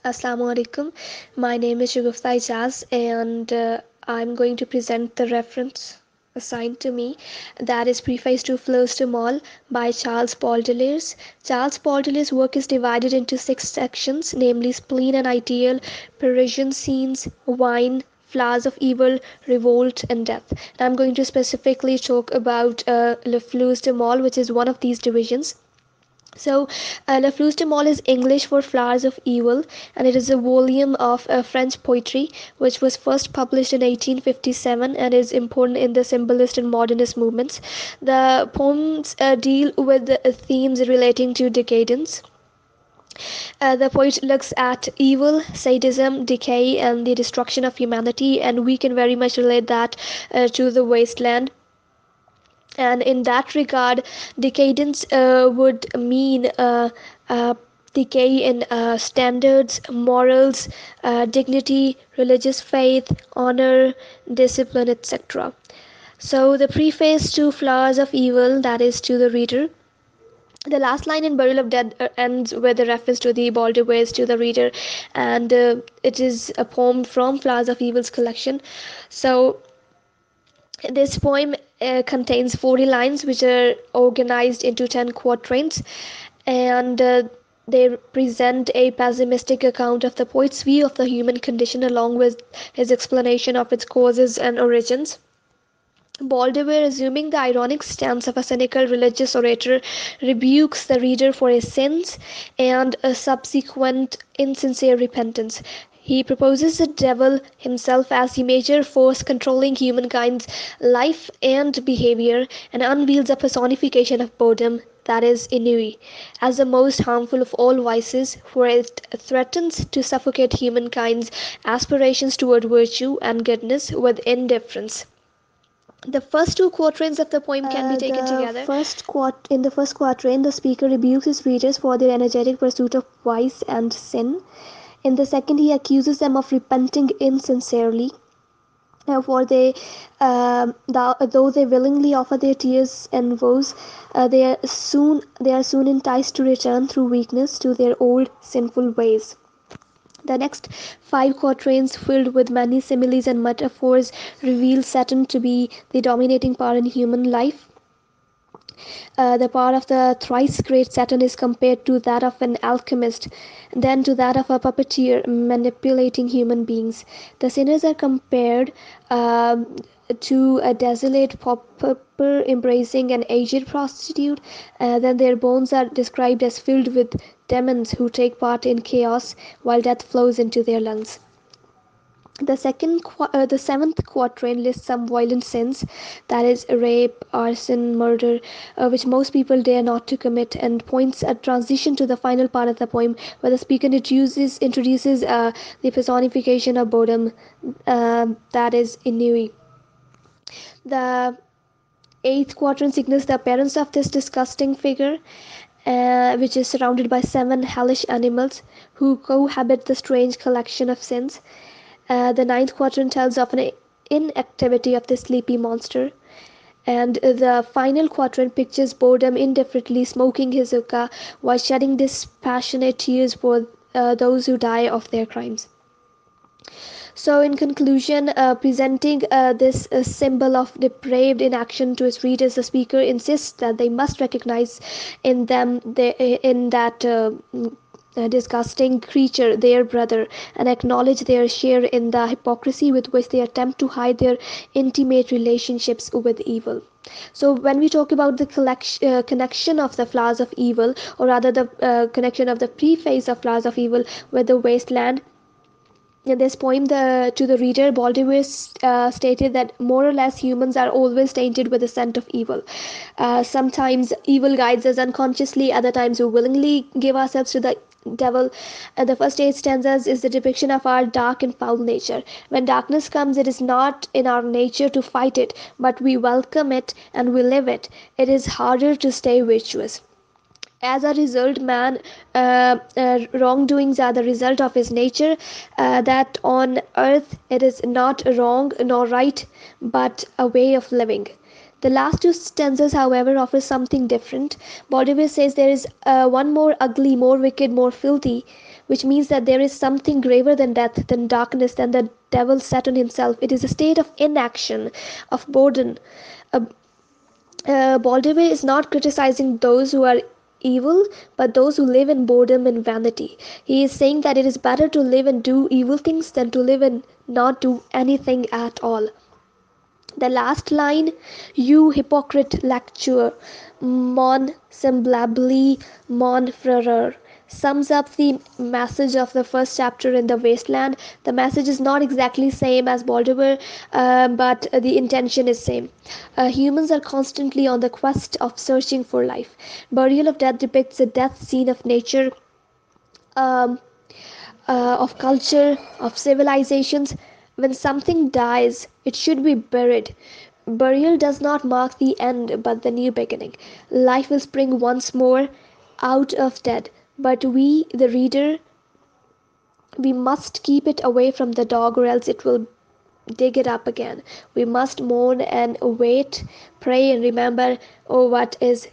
Assalamu alaikum. My name is Shugufta Ijaz, and I'm going to present the reference assigned to me, that is Preface to Fleurs to Mall by Charles Baudelaire. Charles Baudelaire's work is divided into six sections, namely Spleen and Ideal, Parisian Scenes, Wine, Flowers of Evil, Revolt, and Death. And I'm going to specifically talk about Le Fleurs de Mal, which is one of these divisions. So, La Fleurs de Mal is English for Flowers of Evil, and it is a volume of French poetry which was first published in 1857 and is important in the symbolist and modernist movements. The poems deal with themes relating to decadence. The poet looks at evil, sadism, decay, and the destruction of humanity, and we can very much relate that to the wasteland. And in that regard, decadence would mean decay in standards, morals, dignity, religious faith, honor, discipline, etc. So the preface to Flowers of Evil, that is to the reader. The last line in Burial of Dead ends with a reference to the Baldur's to the reader, and it is a poem from Flowers of Evil's collection. So this poem contains 40 lines which are organized into 10 quatrains, and they present a pessimistic account of the poet's view of the human condition along with his explanation of its causes and origins. Baudelaire, assuming the ironic stance of a cynical religious orator, rebukes the reader for his sins and a subsequent insincere repentance. He proposes the devil himself as the major force controlling humankind's life and behavior, and unveils a personification of boredom, that is, ennui, as the most harmful of all vices, for it threatens to suffocate humankind's aspirations toward virtue and goodness with indifference. The first two quatrains of the poem can be taken together. In the first quatrain, the speaker rebukes his readers for their energetic pursuit of vice and sin. In the second, he accuses them of repenting insincerely, for though they willingly offer their tears and woes, they are soon enticed to return through weakness to their old sinful ways. The next five quatrains, filled with many similes and metaphors, reveal Satan to be the dominating power in human life. The power of the thrice great Satan is compared to that of an alchemist, then to that of a puppeteer manipulating human beings. The sinners are compared to a desolate pauper embracing an aged prostitute. Then their bones are described as filled with demons who take part in chaos while death flows into their lungs. The seventh quatrain lists some violent sins, that is, rape, arson, murder, which most people dare not to commit, and points a transition to the final part of the poem, where the speaker introduces the personification of boredom, that is, ennui. The eighth quatrain signals the appearance of this disgusting figure, which is surrounded by 7 hellish animals who cohabit the strange collection of sins. The ninth quatrain tells of an inactivity of the sleepy monster. And the final quatrain pictures boredom indifferently smoking his hookah while shedding dispassionate tears for those who die of their crimes. So, in conclusion, presenting this symbol of depraved inaction to his readers, the speaker insists that they must recognize in that disgusting creature their brother, and acknowledge their share in the hypocrisy with which they attempt to hide their intimate relationships with evil. So when we talk about the connection of the Flowers of Evil, or rather the connection of the preface of Flowers of Evil with the wasteland, in this poem, to the reader, Baudelaire stated that more or less humans are always tainted with the scent of evil. Sometimes evil guides us unconsciously, other times we willingly give ourselves to the devil. The first 8 stanzas is the depiction of our dark and foul nature. When darkness comes, it is not in our nature to fight it, but we welcome it and we live it. It is harder to stay virtuous. As a result, man wrongdoings are the result of his nature, that on earth it is not wrong nor right, but a way of living. The last 2 stanzas, however, offer something different. Baudelaire says there is one more ugly, more wicked, more filthy, which means that there is something graver than death, than darkness, than the devil set on himself. It is a state of inaction, of boredom. Uh, Baudelaire is not criticizing those who are evil, but those who live in boredom and vanity. He is saying that it is better to live and do evil things than to live and not do anything at all. The last line, "You hypocrite lecturer, mon semblably mon frere," sums up the message of the first chapter in The Wasteland. The message is not exactly same as Baudelaire, but the intention is same. Humans are constantly on the quest of searching for life. Burial of Death depicts the death scene of nature, um, of culture, of civilizations. When something dies, it should be buried. Burial does not mark the end but the new beginning. Life will spring once more out of death, but we, the reader, we must keep it away from the dog or else it will dig it up again. We must mourn and wait, pray and remember, oh, what is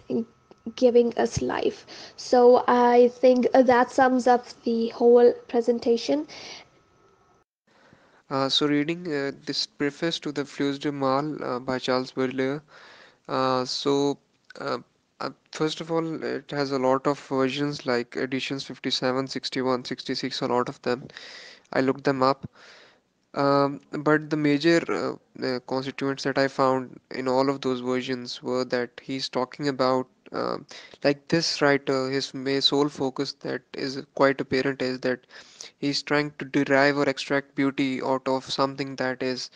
giving us life. So I think that sums up the whole presentation. So reading this preface to the Fleurs de Mal by Charles Baudelaire. So first of all, it has a lot of versions like editions 57, 61, 66, a lot of them. I looked them up. But the major constituents that I found in all of those versions were that he's talking about, like this writer, his main sole focus that is quite apparent is that he's trying to derive or extract beauty out of something that is,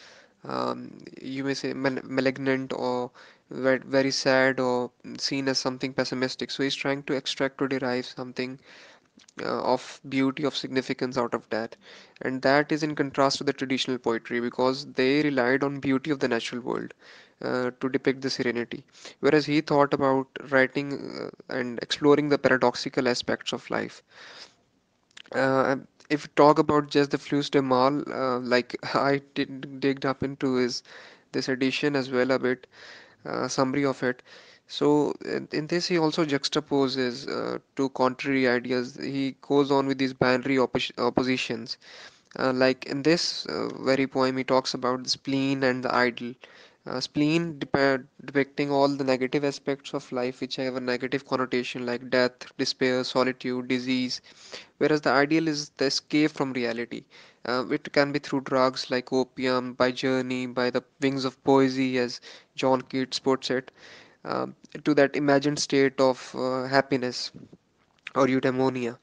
you may say, malignant or very sad or seen as something pessimistic. So he's trying to extract or derive something of beauty, of significance out of that. And that is in contrast to the traditional poetry because they relied on beauty of the natural world to depict the serenity. Whereas he thought about writing and exploring the paradoxical aspects of life. If we talk about just the Flus de Mal, like I did digged up into his this edition as well a bit, summary of it. So in this he also juxtaposes two contrary ideas. He goes on with these binary oppositions. Like in this very poem, he talks about the spleen and the idol. Spleen depicting all the negative aspects of life which have a negative connotation like death, despair, solitude, disease, whereas the ideal is the escape from reality. It can be through drugs like opium, by journey, by the wings of poesy, as John Keats puts it, to that imagined state of happiness or eudaimonia.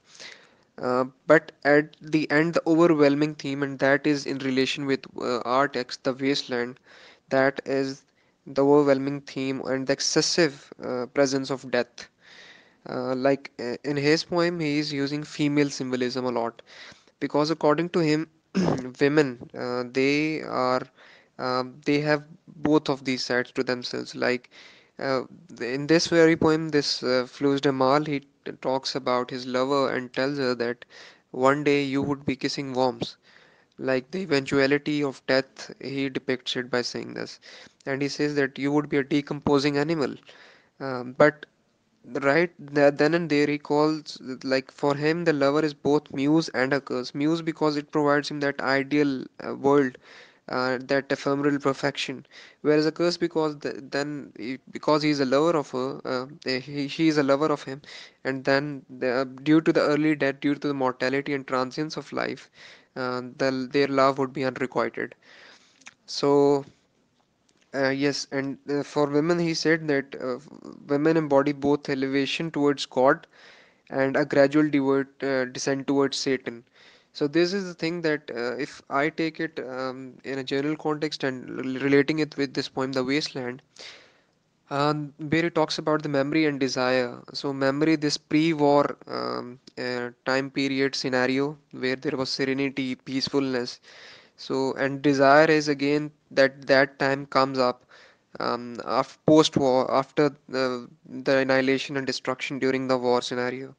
But at the end, the overwhelming theme, and that is in relation with our text, The Wasteland, that is the overwhelming theme and the excessive presence of death. In his poem, he is using female symbolism a lot because according to him, women they have both of these sides to themselves. Uh, in this very poem, this Flus de Mal, he talks about his lover and tells her that one day you would be kissing worms. Like the eventuality of death, he depicts it by saying this, and he says that you would be a decomposing animal. But right then and there he calls, like for him the lover is both muse and a curse. Muse because it provides him that ideal world, that ephemeral perfection, whereas a curse because because he's a lover of her, she is a lover of him, and then due to the early death, due to the mortality and transience of life, their love would be unrequited. So yes, and for women, he said that women embody both elevation towards God and a gradual descent towards Satan. So this is the thing that if I take it in a general context and relating it with this poem, The Wasteland, where it talks about the memory and desire. So memory, this pre-war time period scenario where there was serenity, peacefulness. So and desire is again that time comes up after post-war, after the annihilation and destruction during the war scenario.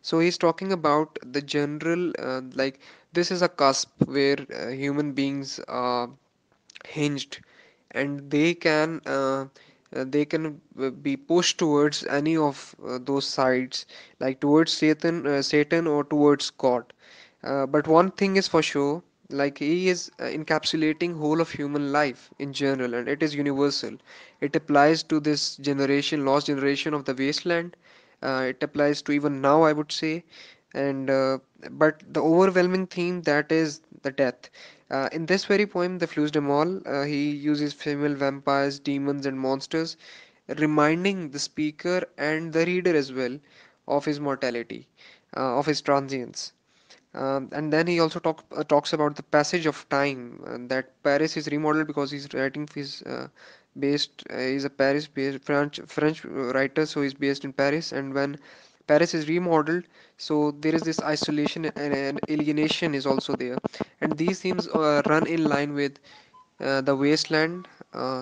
So he's talking about the general, like this is a cusp where human beings are hinged and they can they can be pushed towards any of those sides, like towards Satan or towards God. But one thing is for sure, like he is encapsulating whole of human life in general, and it is universal. It applies to this generation, lost generation of the wasteland. It applies to even now, I would say. And but the overwhelming theme, that is the death. In this very poem, The Fleurs de Mal, he uses female vampires, demons, and monsters, reminding the speaker and the reader as well of his mortality, of his transience. And then he also talks about the passage of time, that Paris is remodeled because he's writing his he's a Paris-based French writer, so he's based in Paris. And when Paris is remodeled, so there is this isolation and alienation is also there, and these themes run in line with the wasteland.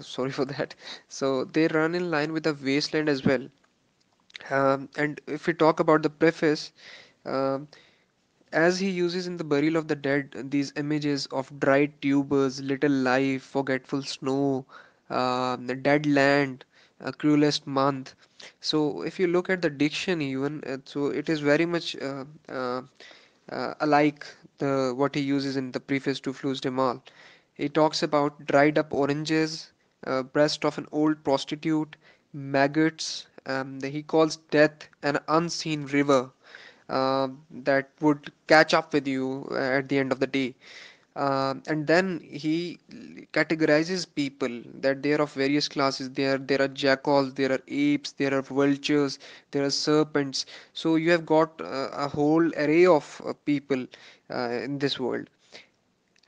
Sorry for that. So they run in line with the wasteland as well. And if we talk about the preface. Um as he uses in The Burial of the Dead, these images of dried tubers, little life, forgetful snow, the dead land, cruelest month. So if you look at the diction even, so it is very much alike the what he uses in the preface to Flus de Mal. He talks about dried up oranges, breast of an old prostitute, maggots. He calls death an unseen river that would catch up with you at the end of the day. And then he categorizes people that they are of various classes. There are jackals, there are apes, there are vultures, there are serpents. So you have got a whole array of people in this world.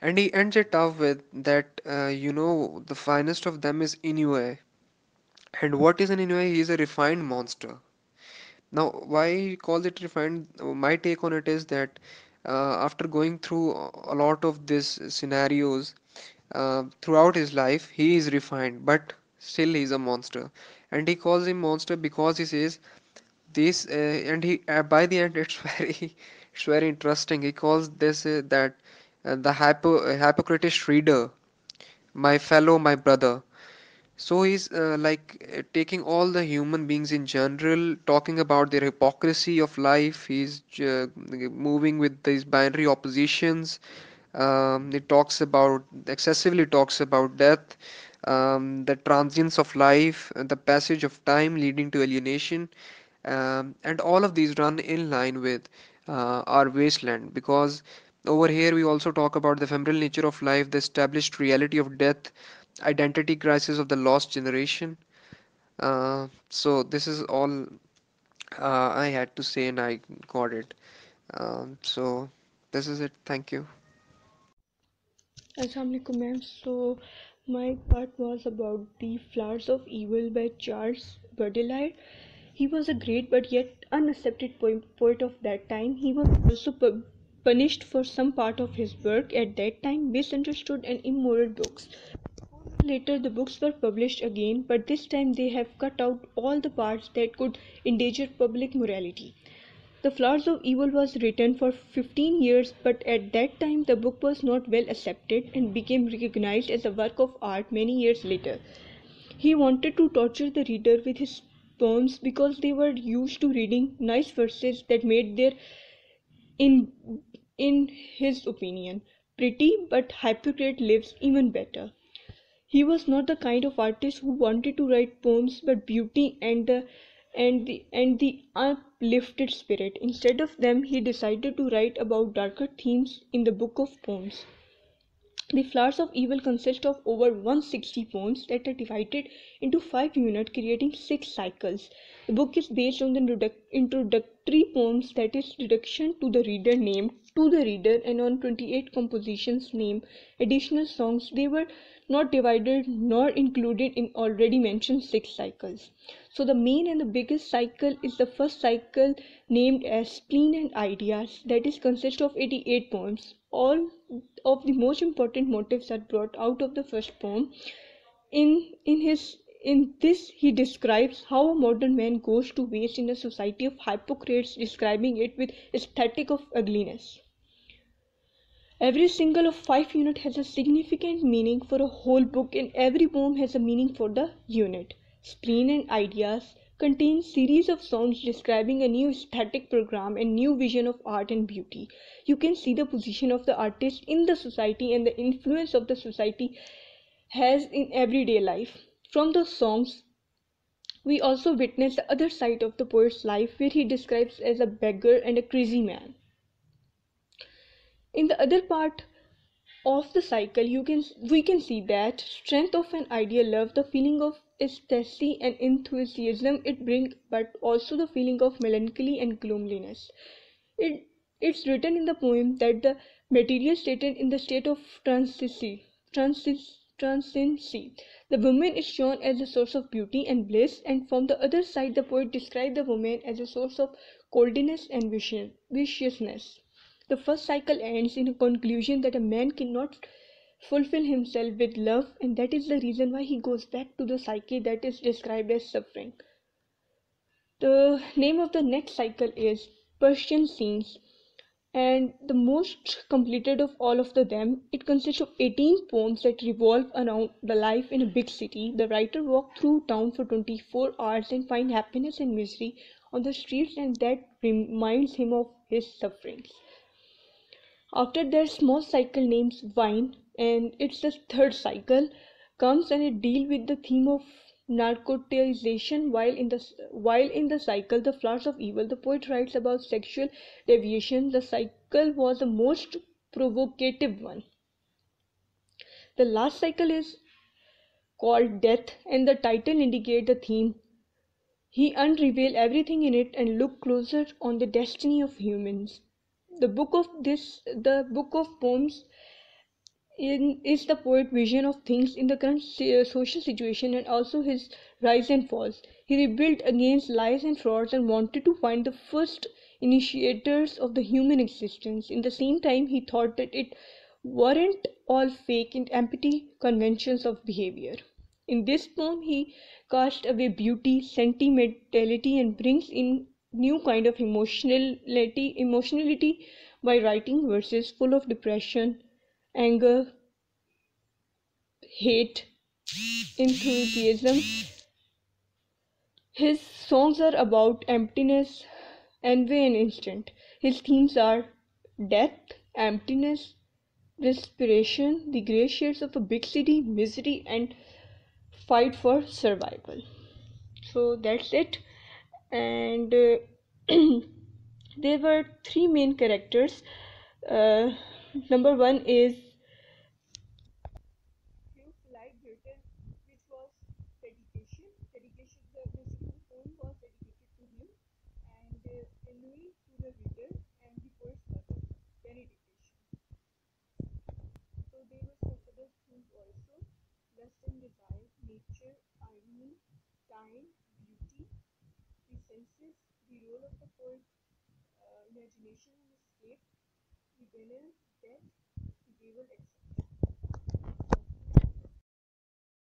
And he ends it off with that the finest of them is Inoue. And what is an Inoue? He is a refined monster. Now, why he calls it refined? My take on it is that after going through a lot of these scenarios throughout his life, he is refined, but still he is a monster. And he calls him monster because he says this, and he by the end it's it's very interesting. He calls this that the hypocritish reader, my fellow, my brother. So he's taking all the human beings in general, talking about their hypocrisy of life. He's moving with these binary oppositions. It talks about excessively talks about death, the transience of life, the passage of time leading to alienation, and all of these run in line with our wasteland, because over here we also talk about the ephemeral nature of life, the established reality of death, identity crisis of the lost generation. So this is all I had to say, and I got it. So this is it. Thank you. Assalamualaikum ma'am. So my part was about the Flowers of Evil by Charles Baudelaire. He was a great but yet unaccepted poet of that time. He was also punished for some part of his work at that time, misunderstood and immoral books. Later the books were published again, but this time they have cut out all the parts that could endanger public morality. The Flowers of Evil was written for 15 years, but at that time the book was not well accepted and became recognized as a work of art many years later. He wanted to torture the reader with his poems because they were used to reading nice verses that made their, in in his opinion, pretty but hypocrite lives even better. He was not the kind of artist who wanted to write poems but beauty and the uplifted spirit. Instead of them, he decided to write about darker themes in the book of poems. The Flowers of Evil consist of over 160 poems that are divided into 5 units, creating 6 cycles. The book is based on the introductory poems, that is, Reduction to the Reader named To the Reader, and on 28 compositions named Additional Songs. They were not divided nor included in already mentioned 6 cycles. So the main and the biggest cycle is the first cycle, named as Spleen and Ideas, that is consists of 88 poems. All of the most important motifs are brought out of the first poem. In this he describes how a modern man goes to waste in a society of hypocrites, describing it with aesthetic of ugliness. Every single of 5 units has a significant meaning for a whole book, and every poem has a meaning for the unit. spleen and ideas, contains series of songs describing a new aesthetic program and new vision of art and beauty. You can see the position of the artist in the society and the influence of the society has in everyday life. From the songs, we also witness the other side of the poet's life where he describes as a beggar and a crazy man. In the other part of the cycle, we can see that strength of an ideal love, the feeling of ecstasy and enthusiasm it brings, but also the feeling of melancholy and gloomliness. It, it's written in the poem that the material stated in the state of transiency. The woman is shown as a source of beauty and bliss, and from the other side, the poet describes the woman as a source of coldness and viciousness. The first cycle ends in a conclusion that a man cannot fulfill himself with love, and that is the reason why he goes back to the psyche that is described as suffering. The name of the next cycle is Persian Scenes, and the most completed of all of them. It consists of 18 poems that revolve around the life in a big city. The writer walks through town for 24 hours and finds happiness and misery on the streets, and that reminds him of his sufferings. After that, small cycle named Wine, and it's the third cycle, comes and it deals with the theme of narcotization. While in the cycle, The Flowers of Evil, the poet writes about sexual deviation. The cycle was the most provocative one. The last cycle is called Death, and the title indicates the theme. He unrevealed everything in it and looked closer on the destiny of humans. The book of poems is the poet's vision of things in the current social situation and also his rise and falls. He rebelled against lies and frauds and wanted to find the first initiators of the human existence. In the same time, he thought that it weren't all fake and empty conventions of behavior. In this poem, he casts away beauty, sentimentality, and brings in new kind of emotionality by writing verses full of depression, anger, hate, enthusiasm. His songs are about emptiness, envy, and instinct. His themes are death, emptiness, desperation, the grey shades of a big city, misery, and fight for survival. So that's it. And there were three main characters. Uh, Number one is like greater, which was dedication. Dedication, the second poem was dedicated to him, and Louis to the reader, and the first was a benediction. So there were some other themes also: lust and desire, nature, irony, time, beauty, the senses, the role of the poet, imagination and escape, the winner, death, the devil, etc.